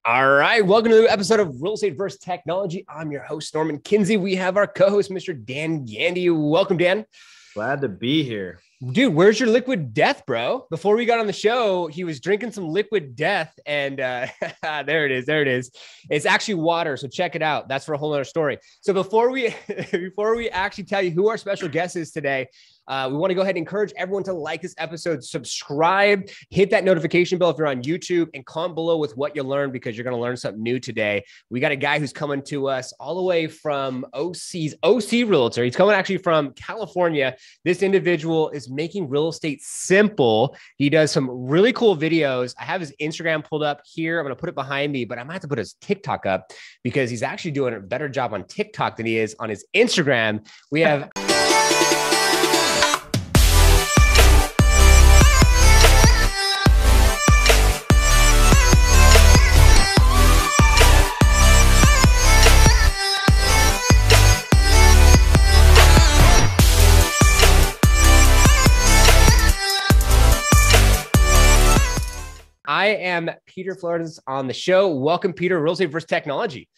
All right, welcome to the episode of Real Estate versus Technology. I'm your host, Norman Kinsey. We have our co-host, Mr. Dan Gandy. Welcome, Dan. Glad to be here. Dude, where's your liquid death, bro? Before we got on the show, he was drinking some liquid death, and there it is. There it is. It's actually water, so check it out. That's for a whole other story. So before we before we actually tell you who our special guest is today, we want to go ahead and encourage everyone to like this episode, subscribe, hit that notification bell if you're on YouTube, and comment below with what you learned because you're going to learn something new today. We got a guy who's coming to us all the way from OC Realtor. He's coming actually from California. This individual is making real estate simple. He does some really cool videos. I have his Instagram pulled up here. I'm going to put it behind me, but I might have to put his TikTok up because he's actually doing a better job on TikTok than he is on his Instagram. We have... I am Peter Flores on the show. Welcome, Peter, Real Estate versus Technology.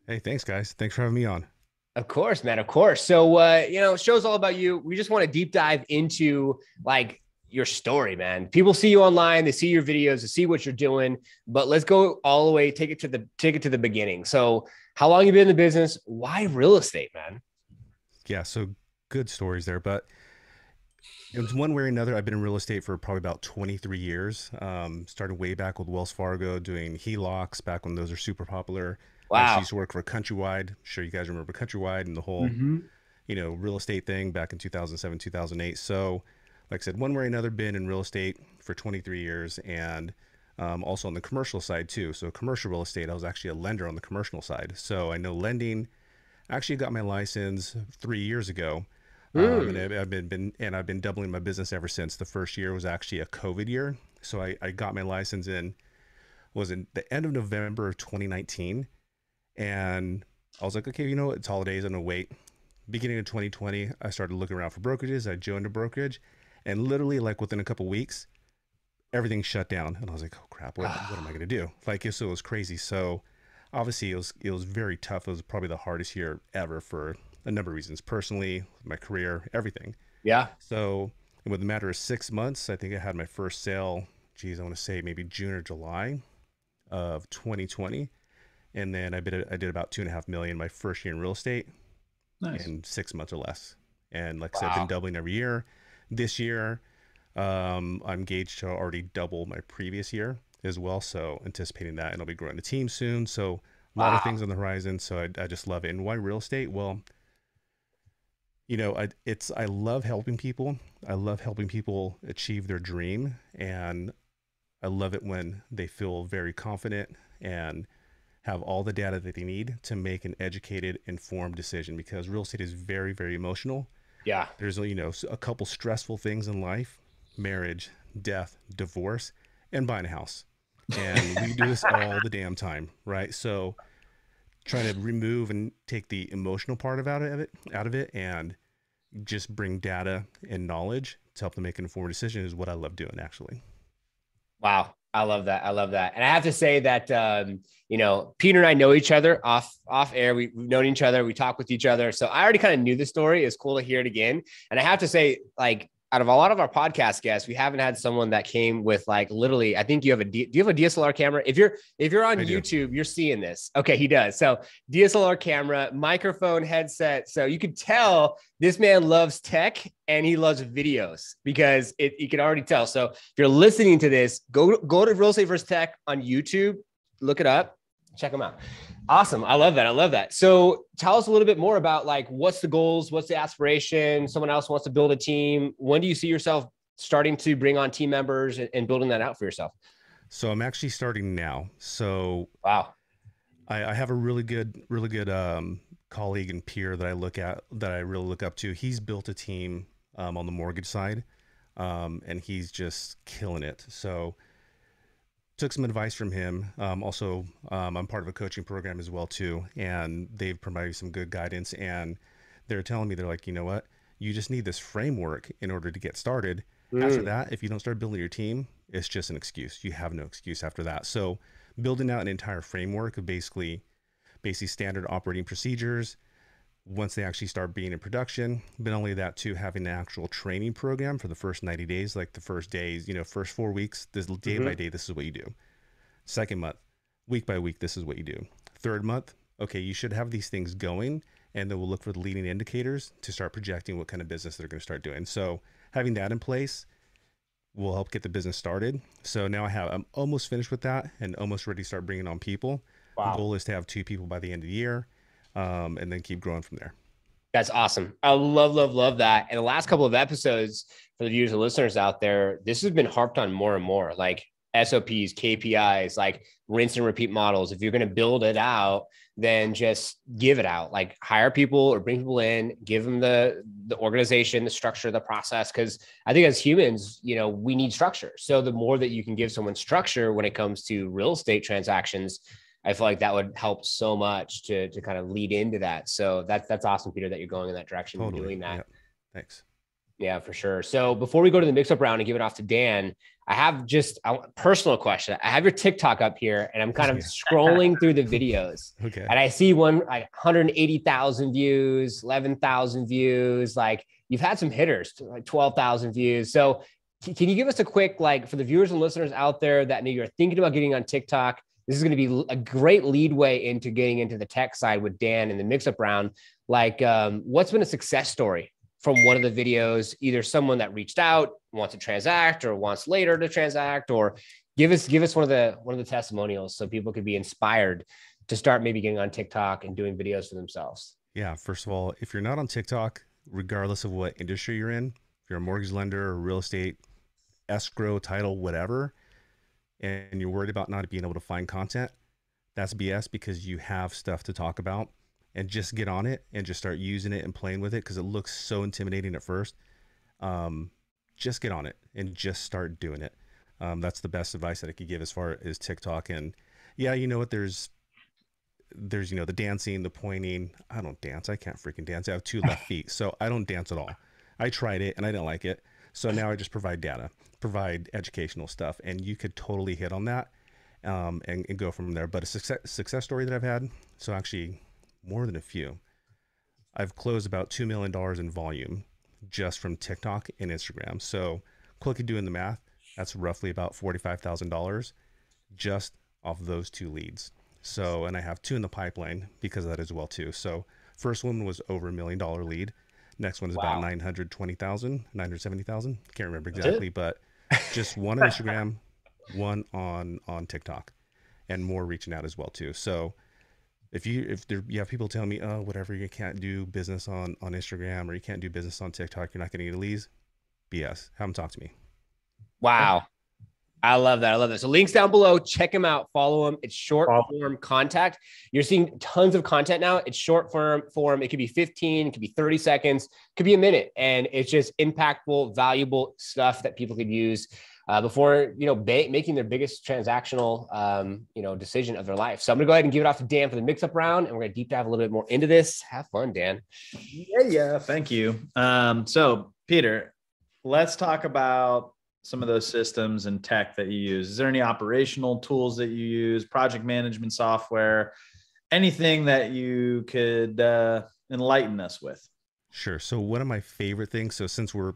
Hey, thanks, guys. Thanks for having me on. Of course, man. Of course. So, show's all about you. We just want to deep dive into like your story, man. People see you online, they see your videos, they see what you're doing, but let's go all the way, take it to the beginning. So how long have you been in the business? Why real estate, man? Yeah. So good stories there, but it was one way or another. I've been in real estate for probably about 23 years. Started way back with Wells Fargo doing HELOCs back when those are super popular. Wow. I actually used to work for Countrywide. I'm sure you guys remember Countrywide and the whole, real estate thing back in 2007, 2008. So like I said, one way or another, been in real estate for 23 years and also on the commercial side too. So commercial real estate, I was actually a lender on the commercial side. So I know lending. Actually got my license 3 years ago. And I've been doubling my business ever since. The first year was actually a COVID year. So I got my license in the end of November of 2019. And I was like, okay, it's holidays. I'm gonna wait. Beginning of 2020, I started looking around for brokerages. I joined a brokerage and literally like within a couple weeks, everything shut down. And I was like, oh crap, what am I gonna do? So it was crazy. So obviously it was very tough. It was probably the hardest year ever for a number of reasons, personally, my career, everything. Yeah. So within a matter of 6 months, I think I had my first sale, I want to say maybe June or July of 2020. And then I did about 2.5 million my first year in real estate. Nice. In 6 months or less. And like I said, I've been doubling every year. This year, I'm engaged to already double my previous year as well. So anticipating that, and I'll be growing the team soon. So a lot of things on the horizon. So I just love it. And why real estate? Well, I love helping people. I love helping people achieve their dream. And I love it when they feel very confident and have all the data that they need to make an educated, informed decision, because real estate is very, very emotional. Yeah. There's, a couple stressful things in life: marriage, death, divorce, and buying a house. And we do this all the damn time, right? So trying to remove and take the emotional part out of it and just bring data and knowledge to help them make an informed decision is what I love doing, actually. Wow. I love that. I love that. And I have to say that, Peter and I know each other off air. We've known each other. We talk with each other. So I already kind of knew the story. It's cool to hear it again. And I have to say, like, out of a lot of our podcast guests, we haven't had someone that came with like literally, I think do you have a DSLR camera? If you're on YouTube, you're seeing this. Okay. He does. So DSLR camera, microphone, headset. So you could tell this man loves tech and he loves videos because you can already tell. So if you're listening to this, go to Real Estate vs. Tech on YouTube, look it up, check them out. Awesome. I love that. I love that. So tell us a little bit more about like, what's the goals? What's the aspiration? Someone else wants to build a team. When do you see yourself starting to bring on team members and building that out for yourself? So I'm actually starting now. So wow. I have a really good colleague and peer that I really look up to. He's built a team on the mortgage side, and he's just killing it. So took some advice from him. Also, I'm part of a coaching program as well too, and they've provided some good guidance. And they're telling me, they're like, you know what, you just need this framework in order to get started. After that, if you don't start building your team, it's just an excuse. You have no excuse after that. So building out an entire framework of basically standard operating procedures once they actually start being in production. But not only that too, having an actual training program for the first 90 days, like the first days, first 4 weeks, this day by day, this is what you do. Second month, week by week, this is what you do. Third month, okay, you should have these things going, and then we'll look for the leading indicators to start projecting what kind of business they're going to start doing. So having that in place will help get the business started. So now I'm almost finished with that and almost ready to start bringing on people. Wow. The goal is to have 2 people by the end of the year, and then keep growing from there. That's awesome. I love that. And the last couple of episodes for the viewers and listeners out there, this has been harped on more and more, like SOPs, KPIs, like rinse and repeat models. If you're going to build it out, then just give it out, like hire people or bring people in, give them the organization, the structure, the process. Cause I think as humans, we need structure. So the more that you can give someone structure when it comes to real estate transactions, I feel like that would help so much to kind of lead into that. So that's awesome, Peter, that you're going in that direction and doing that. Yeah. Thanks. Yeah, for sure. So before we go to the mix-up round and give it off to Dan, I have just a personal question. I have your TikTok up here and I'm kind of scrolling through the videos. Okay. And I see one like 180,000 views, 11,000 views. Like you've had some hitters, like 12,000 views. So can you give us a quick, like for the viewers and listeners out there that maybe are thinking about getting on TikTok, this is going to be a great leadway into getting into the tech side with Dan and the mix-up round. Like what's been a success story from one of the videos, either someone that reached out, wants to transact or wants later to transact, or give us one of the testimonials so people could be inspired to start maybe getting on TikTok and doing videos for themselves. Yeah. First of all, if you're not on TikTok, regardless of what industry you're in, if you're a mortgage lender or real estate, escrow, title, whatever, and you're worried about not being able to find content, that's BS, because you have stuff to talk about. And just get on it and just start using it and playing with it, because it looks so intimidating at first. Just get on it and just start doing it. That's the best advice that I could give as far as TikTok. And yeah, you know what? There's the dancing, the pointing. I don't dance. I can't freaking dance. I have 2 left feet, so I don't dance at all. I tried it and I didn't like it. So now I just provide data, provide educational stuff, and you could totally hit on that and go from there. But a success story that I've had. So actually, more than a few. I've closed about $2 million in volume just from TikTok and Instagram. So quickly doing the math, that's roughly about $45,000 just off of those 2 leads. So, and I have 2 in the pipeline because of that as well too. So first one was over $1 million lead. Next one is about 920,000, 970,000. Can't remember exactly, but just one on Instagram, one on TikTok, and more reaching out as well too. So if you have people telling me, oh, whatever, you can't do business on Instagram or you can't do business on TikTok, you're not going to get leads, BS. Have them talk to me. Wow. I love that. So links down below, check them out, follow them. It's short form content. You're seeing tons of content now. It's short form. It could be 15, it could be 30 seconds, it could be a minute. And it's just impactful, valuable stuff that people could use before, making their biggest transactional, decision of their life. So I'm going to go ahead and give it off to Dan for the mix-up round, and we're going to deep dive a little bit more into this. Have fun, Dan. Yeah. Thank you. So Peter, let's talk about some of those systems and tech that you use. Is there any operational tools that you use, project management software, anything that you could enlighten us with? Sure. So one of my favorite things, so since we're,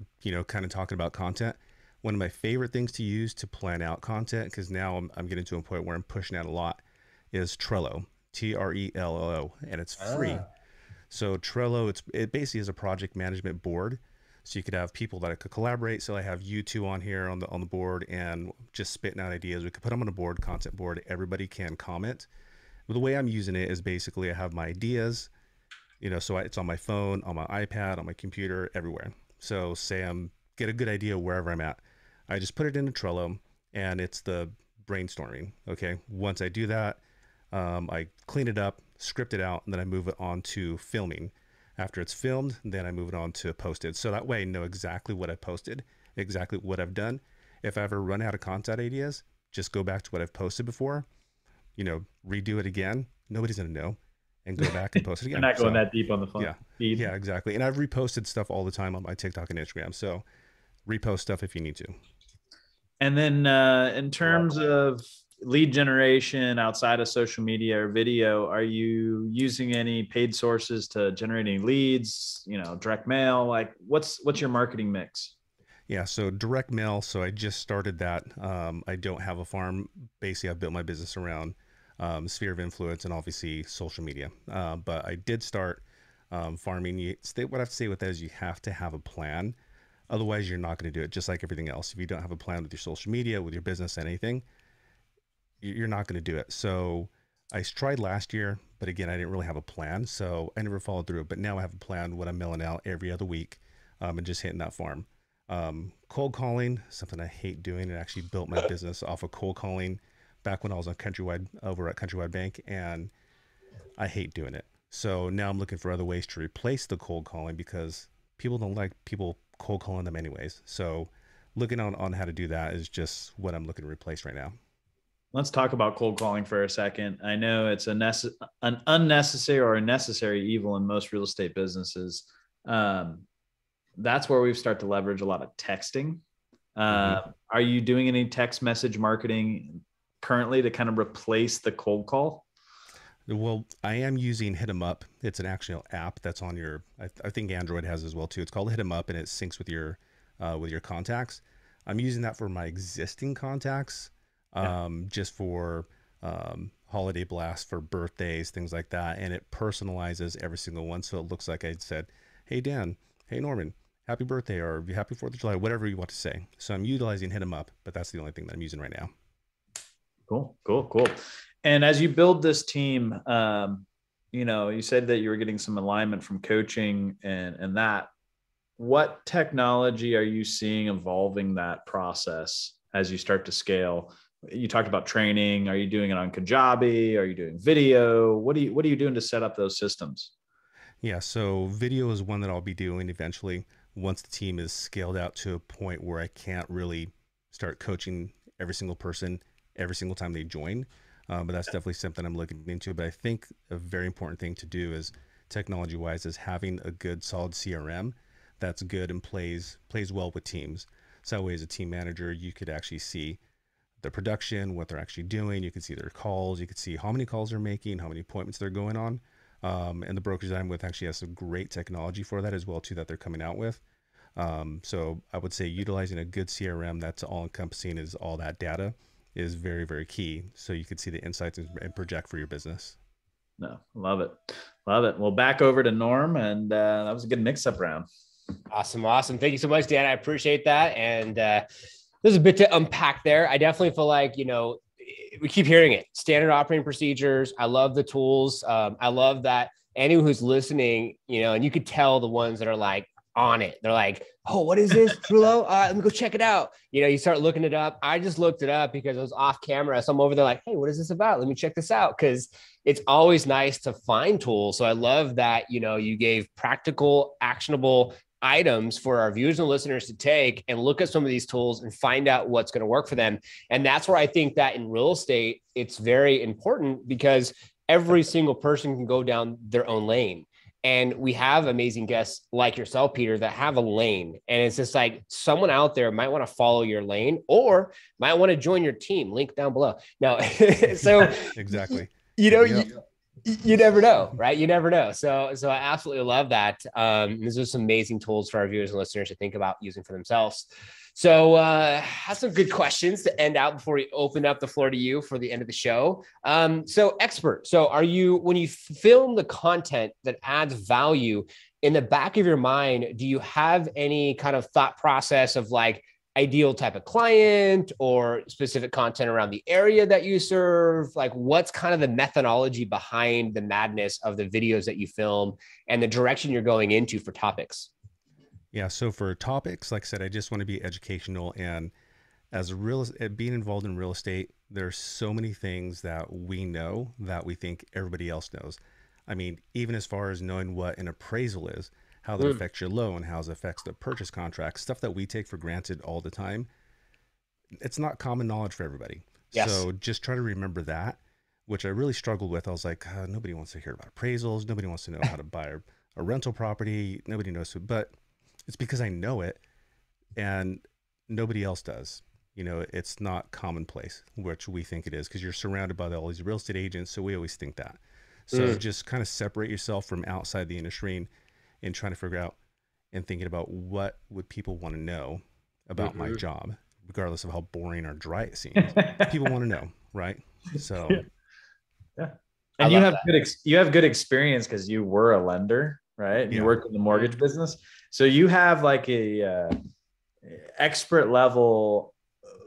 kind of talking about content, one of my favorite things to use to plan out content, because now I'm getting to a point where I'm pushing out a lot, is Trello, Trello, and it's free. So Trello, it basically is a project management board. So you could have people that could collaborate. So I have you 2 on here on the board and just spitting out ideas. We could put them on a board, content board. Everybody can comment. But the way I'm using it is basically I have my ideas, so it's on my phone, on my iPad, on my computer, everywhere. So say get a good idea wherever I'm at. I just put it into Trello and it's the brainstorming. Okay. Once I do that, I clean it up, script it out, and then I move it on to filming. After it's filmed, then I move it on to posted. So that way I know exactly what I posted, exactly what I've done. If I ever run out of content ideas, just go back to what I've posted before, redo it again. Nobody's going to know, and go back and post it again. You're not going that deep on the phone. feed. Yeah, exactly. And I've reposted stuff all the time on my TikTok and Instagram. So repost stuff if you need to. And then in terms of lead generation outside of social media or video, are you using any paid sources to generate any leads, direct mail? Like what's your marketing mix? Yeah, so direct mail. So I just started that. I don't have a farm. Basically, I've built my business around sphere of influence and obviously social media. But I did start farming. What I have to say with that is you have to have a plan. Otherwise, you're not going to do it. Just like everything else. If you don't have a plan with your social media, with your business, anything, you're not going to do it. So I tried last year, but again, I didn't really have a plan. So I never followed through. But now I have a plan, what I'm mailing out every other week and just hitting that farm. Cold calling, something I hate doing. I actually built my business off of cold calling back when I was on Countrywide over at Countrywide Bank, and I hate doing it. So now I'm looking for other ways to replace the cold calling because people don't like people cold calling them anyways. So looking on how to do that is just what I'm looking to replace right now. Let's talk about cold calling for a second. I know it's an unnecessary or a necessary evil in most real estate businesses. That's where we start to leverage a lot of texting. Are you doing any text message marketing currently to kind of replace the cold call? Well, I am using Hit 'em Up. It's an actual app that's on your, I think Android has as well too. It's called Hit 'em Up and it syncs with your contacts. I'm using that for my existing contacts, just for holiday blasts, for birthdays, things like that. And it personalizes every single one. So it looks like I said, hey, Dan, hey, Norman, happy birthday, or happy 4th of July, whatever you want to say. So I'm utilizing Hit 'em Up, but that's the only thing that I'm using right now. Cool. And as you build this team, you said that you were getting some alignment from coaching and that. What technology are you seeing evolving that process as you start to scale? You talked about training. Are you doing it on Kajabi? Are you doing video? What are you doing to set up those systems? Yeah, so video is one that I'll be doing eventually once the team is scaled out to a point where I can't really start coaching every single person every single time they join. But that's definitely something I'm looking into. But I think a very important thing to do is technology-wise is having a good, solid CRM that's good and plays well with teams. So that way, as a team manager, you could actually see the production, what they're actually doing. You can see their calls. You can see how many calls they're making, how many appointments they're going on. And the brokerage that I'm with actually has some great technology for that as well too that they're coming out with. So I would say utilizing a good CRM that's all encompassing is all that data is very, very key. So you can see the insights and project for your business. No, love it. Well, back over to Norm, and that was a good mix-up round. Awesome. Thank you so much, Dan. I appreciate that. And there's a bit to unpack there. I definitely feel like, we keep hearing it. Standard operating procedures. I love the tools. I love that anyone who's listening, and you could tell the ones that are like on it. They're like, oh, what is this, Trulo? Let me go check it out. You start looking it up. I just looked it up because it was off camera. So I'm over there like, hey, what is this about? Let me check this out. Because it's always nice to find tools. So I love that, you gave practical, actionable items for our viewers and listeners to take and look at some of these tools and find out what's going to work for them. And that's where I think that in real estate, it's very important because every single person can go down their own lane. And we have amazing guests like yourself, Peter, that have a lane. And it's just like someone out there might want to follow your lane or might want to join your team. Link down below. No. So exactly. You never know, right? You never know. So I absolutely love that. These are some amazing tools for our viewers and listeners to think about using for themselves. So have some good questions to end out before we open up the floor to you for the end of the show. So expert. So when you film the content that adds value in the back of your mind, do you have any kind of thought process of like ideal type of client or specific content around the area that you serve? Like what's kind of the methodology behind the madness of the videos that you film and the direction you're going into for topics? Yeah. So for topics, like I said, I just want to be educational, and as being involved in real estate, there's so many things that we know that we think everybody else knows. I mean, even as far as knowing what an appraisal is, how that affects your loan, how it affects the purchase contract, stuff that we take for granted all the time. It's not common knowledge for everybody. Yes. So just try to remember that, which I really struggled with. I was like, nobody wants to hear about appraisals. Nobody wants to know how to buy a rental property. Nobody knows, but it's because I know it and nobody else does. You know, it's not commonplace, which we think it is, because you're surrounded by all these real estate agents. So we always think that. So just kind of separate yourself from outside the industry and trying to figure out and thinking about what would people want to know about my job, regardless of how boring or dry it seems. People want to know, right? So yeah. And you have good experience because you were a lender, right? And you worked in the mortgage business. So you have like a expert level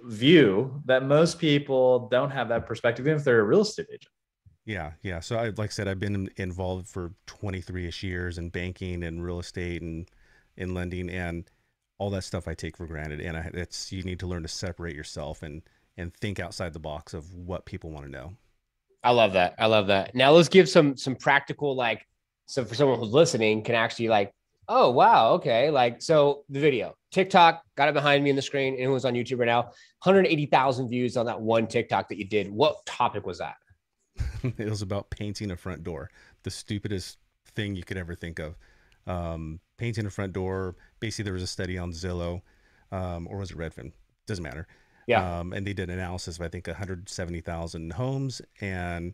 view that most people don't have that perspective, even if they're a real estate agent. Yeah. So like I said, I've been involved for 23-ish years in banking and real estate and in lending, and all that stuff I take for granted. And you need to learn to separate yourself and think outside the box of what people want to know. I love that. I love that. Now let's give some practical, like, so for someone who's listening can actually like, oh, wow. Okay. Like, so the video, TikTok, got it behind me in the screen, and it was on YouTube right now. 180,000 views on that one TikTok that you did. What topic was that? It was about painting a front door. The stupidest thing you could ever think of. Painting a front door. Basically, there was a study on Zillow, or was it Redfin? Doesn't matter. Yeah. And they did an analysis of, I think, 170,000 homes, and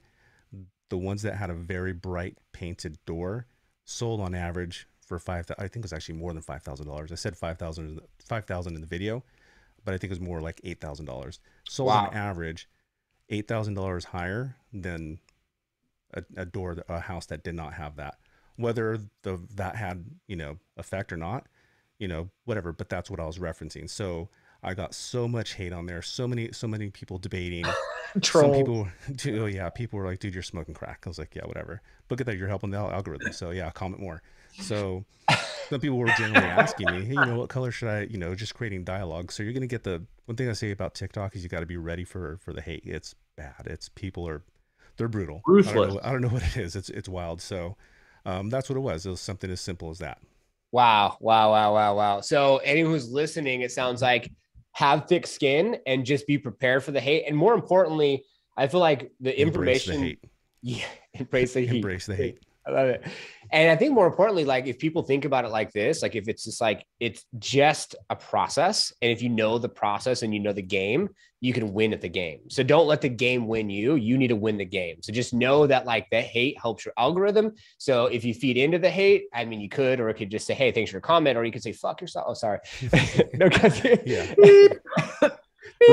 the ones that had a very bright painted door sold on average for I think it was actually more than $5,000. I said 5,000 in the video, but I think it was more like $8,000. Sold on average $8,000 higher than a house that did not have that. Whether that had, effect or not, whatever, but that's what I was referencing. So I got so much hate on there. So many people debating. Some people, people were like, dude, you're smoking crack. I was like, yeah, whatever. Look at that. You're helping the algorithm. So yeah, comment more. So some people were generally asking me, hey, what color should I, just creating dialogue. So you're going to get one thing I say about TikTok is you got to be ready for the hate. It's bad. They're brutal. Ruthless. I don't know what it is. It's wild. So that's what it was. It was something as simple as that. Wow. So anyone who's listening, it sounds like have thick skin and just be prepared for the hate. And more importantly, I feel like the information. Embrace the hate. Yeah. Embrace the heat. Embrace the hate. I love it. And I think more importantly, like if people think about it like this, like if it's just like, it's just a process. And if you know the process and you know the game, you can win at the game. So don't let the game win you. You need to win the game. So just know that like the hate helps your algorithm. So if you feed into the hate, I mean, you could, or it could just say, hey, thanks for your comment. Or you could say, fuck yourself. Oh, sorry. No,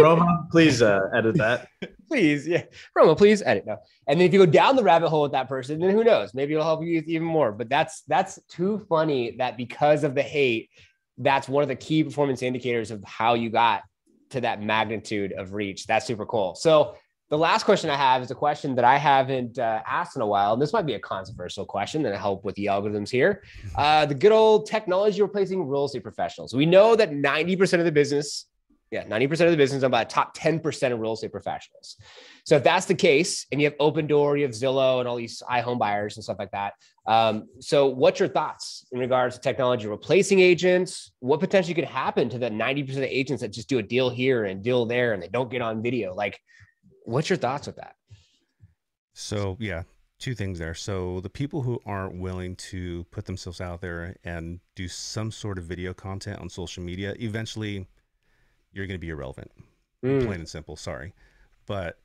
Roma, please edit that. Please. Yeah. Roma, please edit. No. And then if you go down the rabbit hole with that person, then who knows? Maybe it'll help you even more. But that's too funny that because of the hate, that's one of the key performance indicators of how you got to that magnitude of reach. That's super cool. So the last question I have is a question that I haven't asked in a while. And this might be a controversial question and I help with the algorithms here. The good old technology replacing real estate professionals. We know that 90% of the business, 90% of the business, about top 10% of real estate professionals. So if that's the case, and you have Open Door, you have Zillow and all these iHome buyers and stuff like that. So what's your thoughts in regards to technology replacing agents? What potentially could happen to the 90% of agents that just do a deal here and deal there and they don't get on video? Like, what's your thoughts with that? So yeah, two things there. So the people who aren't willing to put themselves out there and do some sort of video content on social media, eventually you're going to be irrelevant. Plain and simple. Sorry. But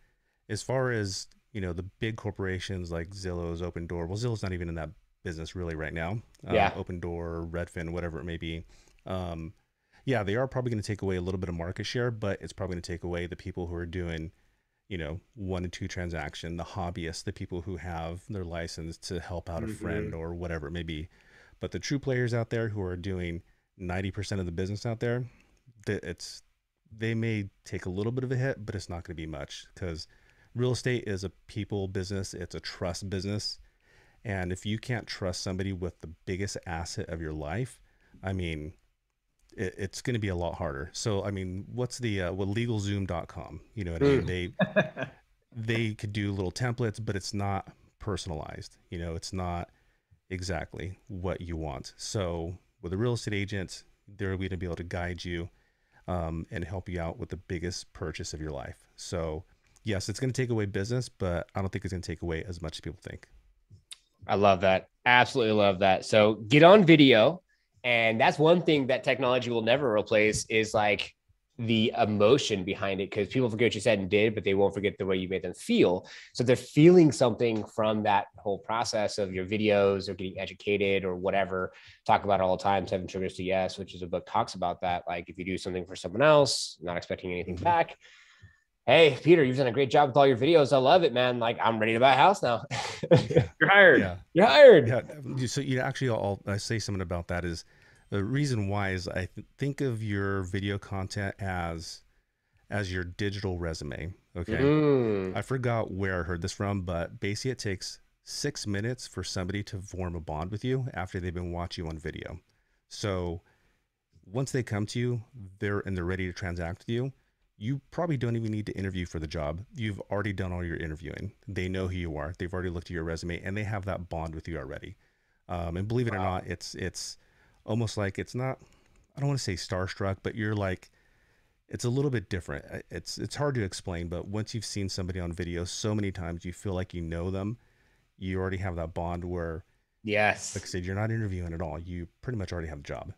as far as, the big corporations like Zillow's, Open Door, well, Zillow's not even in that business really right now. Open Door, Redfin, whatever it may be. They are probably going to take away a little bit of market share, but it's probably going to take away the people who are doing, 1 to 2 transaction, the hobbyists, the people who have their license to help out a friend or whatever it may be. But the true players out there who are doing 90% of the business out there, they may take a little bit of a hit, but it's not going to be much because real estate is a people business. It's a trust business. And if you can't trust somebody with the biggest asset of your life, I mean, it's going to be a lot harder. So, I mean, what's legalzoom.com, you know what I mean? They could do little templates, but it's not personalized. It's not exactly what you want. So with a real estate agent, they're going to be able to guide you and help you out with the biggest purchase of your life. So yes, it's going to take away business, but I don't think it's going to take away as much as people think. I love that. Absolutely love that. So get on video. And that's one thing that technology will never replace is like the emotion behind it, because people forget what you said and did, but they won't forget the way you made them feel. So they're feeling something from that whole process of your videos or getting educated or whatever. Talk about it all the time, 7 Triggers to Yes, which is a book, talks about that. Like if you do something for someone else, not expecting anything back. Hey, Peter, you've done a great job with all your videos. I love it, man. Like I'm ready to buy a house now. You're hired. Yeah. You're hired. Yeah. So I'll say something about that is the reason why is I think of your video content as your digital resume. Okay. I forgot where I heard this from, but basically it takes 6 minutes for somebody to form a bond with you after they've been watching you on video. So once they come to you, they're ready to transact with you. You probably don't even need to interview for the job. You've already done all your interviewing. They know who you are. They've already looked at your resume and they have that bond with you already. And believe it or not, it's almost like it's not, I don't want to say starstruck, but you're like, it's a little bit different. It's hard to explain, but once you've seen somebody on video so many times, you feel like you know them. You already have that bond where, yes, like I said, you're not interviewing at all. You pretty much already have a job.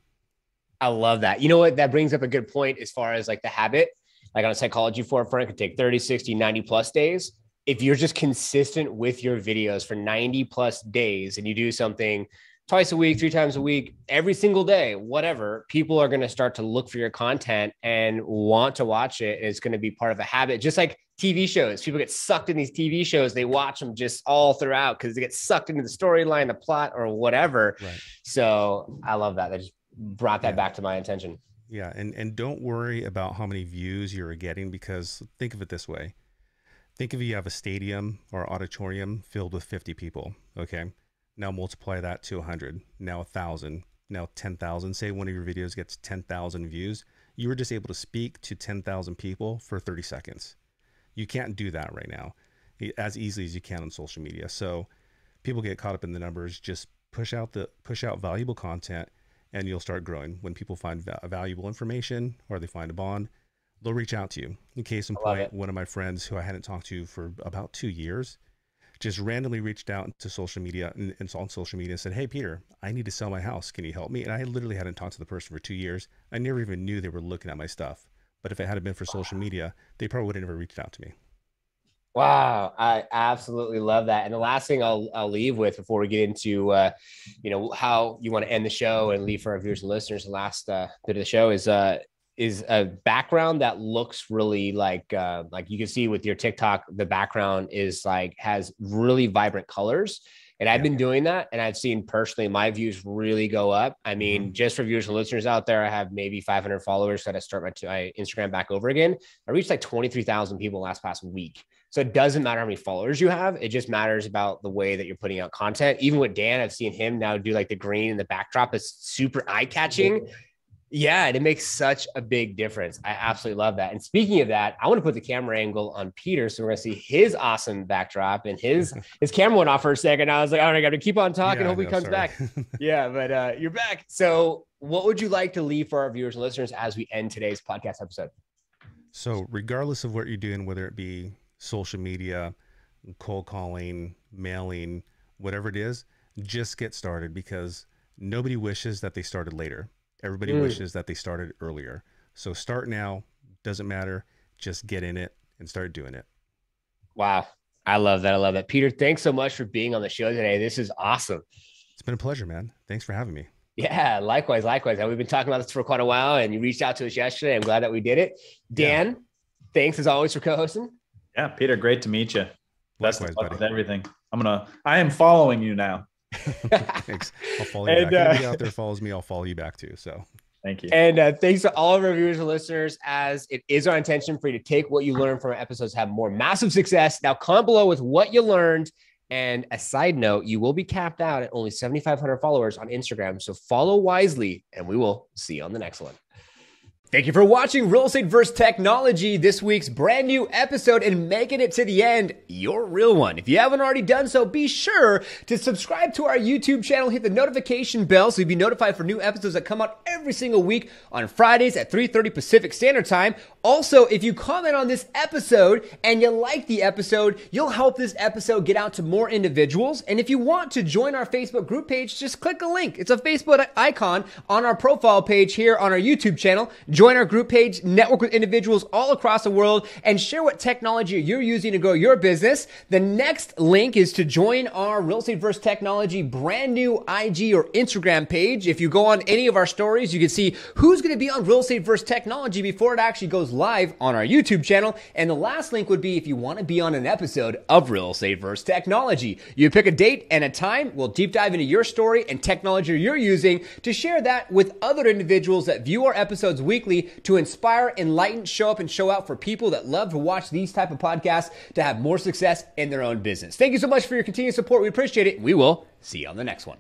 I love that. You know what? That brings up a good point as far as like the habit. Like on a psychology forefront, it could take 30, 60, 90 plus days. If you're just consistent with your videos for 90 plus days and you do something twice a week, 3 times a week, every single day, whatever, people are going to start to look for your content and want to watch it. And it's going to be part of a habit, just like TV shows. People get sucked in these TV shows. They watch them just all throughout because they get sucked into the storyline, the plot, or whatever. Right. So I love that. That just brought that back to my attention. Yeah. And don't worry about how many views you're getting, because think of it this way. Think if you have a stadium or auditorium filled with 50 people. Okay. Now multiply that to 100, now 1,000, now 10,000. Say one of your videos gets 10,000 views. You were just able to speak to 10,000 people for 30 seconds. You can't do that right now as easily as you can on social media. So people get caught up in the numbers. Just push out valuable content and you'll start growing. When people find valuable information or they find a bond, they'll reach out to you. In case in point, one of my friends who I hadn't talked to for about 2 years just randomly reached out to social media and on social media and said, "Hey, Peter, I need to sell my house. Can you help me?" And I literally hadn't talked to the person for 2 years. I never even knew they were looking at my stuff. But if it hadn't been for social media, they probably would have never reached out to me. Wow. I absolutely love that. And the last thing I'll leave with before we get into, how you want to end the show and leave for our viewers and listeners, the last bit of the show is a background that looks really like you can see with your TikTok, the background is like, has really vibrant colors. And I've been doing that. And I've seen personally my views really go up. I mean, just for viewers and listeners out there, I have maybe 500 followers. So I start my Instagram back over again. I reached like 23,000 people last past week. So it doesn't matter how many followers you have. It just matters about the way that you're putting out content. Even with Dan, I've seen him now do like the green and the backdrop is super eye catching. Yeah, and it makes such a big difference. I absolutely love that. And speaking of that, I want to put the camera angle on Peter. So we're going to see his awesome backdrop, and his camera went off for a second. I was like, all right, I got to keep on talking. Hope he comes back. Yeah, but you're back. So what would you like to leave for our viewers and listeners as we end today's podcast episode? So regardless of what you're doing, whether it be social media, cold calling, mailing, whatever it is, just get started, because nobody wishes that they started later. Everybody wishes that they started earlier. So start now. Doesn't matter. Just get in it and start doing it. Wow. I love that. I love that. Peter, thanks so much for being on the show today. This is awesome. It's been a pleasure, man. Thanks for having me. Yeah, likewise. Likewise. We've been talking about this for quite a while, and you reached out to us yesterday. I'm glad that we did it. Dan, thanks as always for co-hosting. Yeah, Peter, great to meet you. Best of luck with everything. I am following you now. Thanks. I'll follow you back. Anybody out there follows me, I'll follow you back too. So thank you. And thanks to all of our viewers and listeners, as it is our intention for you to take what you learned from our episodes, have more massive success. Now comment below with what you learned. And a side note, you will be capped out at only 7,500 followers on Instagram. So follow wisely, and we will see you on the next one. Thank you for watching Real Estate vs. Technology, this week's brand new episode, and making it to the end, your real one. If you haven't already done so, be sure to subscribe to our YouTube channel, hit the notification bell so you'll be notified for new episodes that come out every single week on Fridays at 3:30 Pacific Standard Time. Also, if you comment on this episode and you like the episode, you'll help this episode get out to more individuals. And if you want to join our Facebook group page, just click a link. It's a Facebook icon on our profile page here on our YouTube channel. Join our group page, network with individuals all across the world, and share what technology you're using to grow your business. The next link is to join our Real Estate vs. Technology brand new IG or Instagram page. If you go on any of our stories, you can see who's going to be on Real Estate vs. Technology before it actually goes live on our YouTube channel. And the last link would be if you want to be on an episode of Real Estate vs. Technology. You pick a date and a time. We'll deep dive into your story and technology you're using to share that with other individuals that view our episodes weekly to inspire, enlighten, show up, and show out for people that love to watch these type of podcasts to have more success in their own business. Thank you so much for your continued support. We appreciate it. We will see you on the next one.